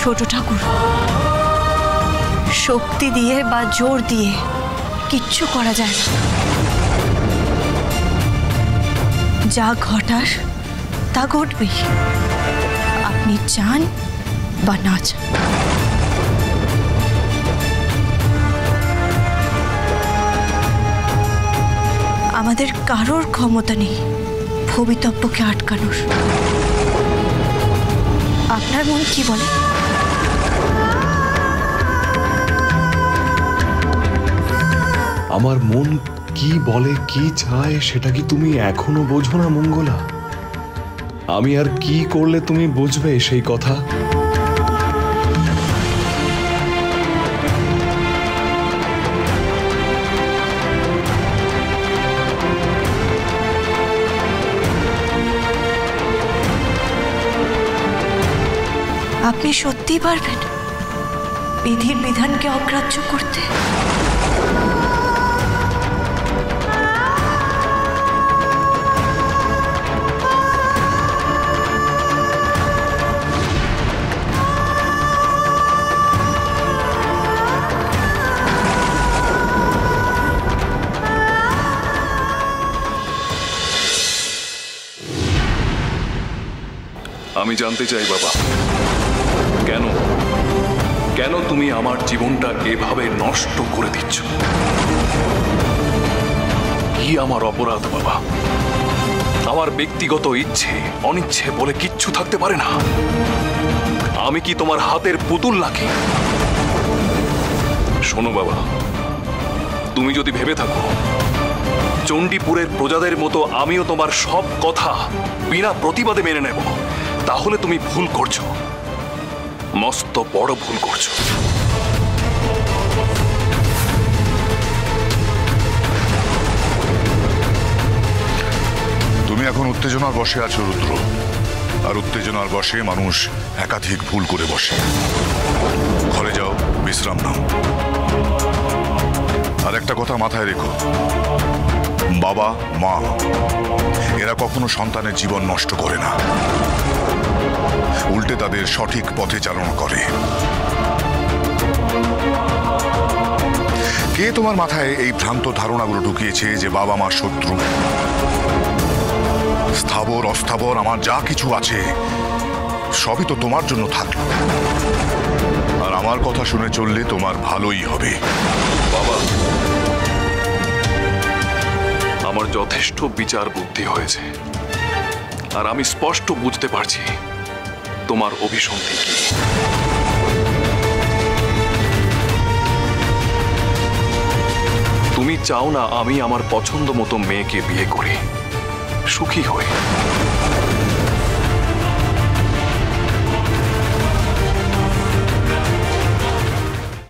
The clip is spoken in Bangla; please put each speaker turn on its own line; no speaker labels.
ছোট ঠাকুর, শক্তি দিয়ে বা জোর দিয়ে কিচ্ছু করা যায় না। যা ঘটার তা ঘটবেই, আপনি চান বা না চান। আমাদের কারোর ক্ষমতা নেই ভবিতব্যকে আটকানোর। আপনার মন কি বলে?
আমার মন কি বলে, কি চায়, সেটা কি তুমি এখনো বোঝো না মঙ্গলা? আমি আর কি করলে তুমি বুঝবে সেই কথা?
আপনি সত্যি পারবেন বিধির বিধানকে অগ্রাহ্য করতে?
আমি জানতে চাই বাবা, কেন কেন তুমি আমার জীবনটা এভাবে নষ্ট করে দিচ্ছ? কি আমার অপরাধ বাবা? আমার ব্যক্তিগত ইচ্ছে অনিচ্ছে বলে কিচ্ছু থাকতে পারে না? আমি কি তোমার হাতের পুতুল নাকি? শোনো বাবা, তুমি যদি ভেবে থাকো চণ্ডীপুরের প্রজাদের মতো আমিও তোমার সব কথা বিনা প্রতিবাদে মেনে নেব, তাহলে তুমি ভুল করছো, মস্ত বড় ভুল করছো।
তুমি এখন উত্তেজনার বশে আছো রুদ্র, আর উত্তেজনার বশে মানুষ একাধিক ভুল করে বসে। ঘরে যাও, বিশ্রাম নাও। আর একটা কথা মাথায় রেখো, বাবা মা এরা কখনো সন্তানের জীবন নষ্ট করে না, উল্টে তাদের সঠিক পথে চালনা করে। কে তোমার মাথায় এই ভ্রান্ত ধারণাগুলো ঢুকিয়েছে যে বাবা মা শত্রু? স্থাবর অস্থাবর আমার যা কিছু আছে সবই তো তোমার জন্য থাকলো, আর আমার কথা শুনে চললে তোমার ভালোই হবে।
বাবা, আমার যথেষ্ট বিচার বুদ্ধি হয়েছে, আর আমি স্পষ্ট বুঝতে পারছি তোমার অভিসন্ধি কি। তুমি চাও না আমি আমার পছন্দ মতো মেয়েকে বিয়ে করি, সুখী হই।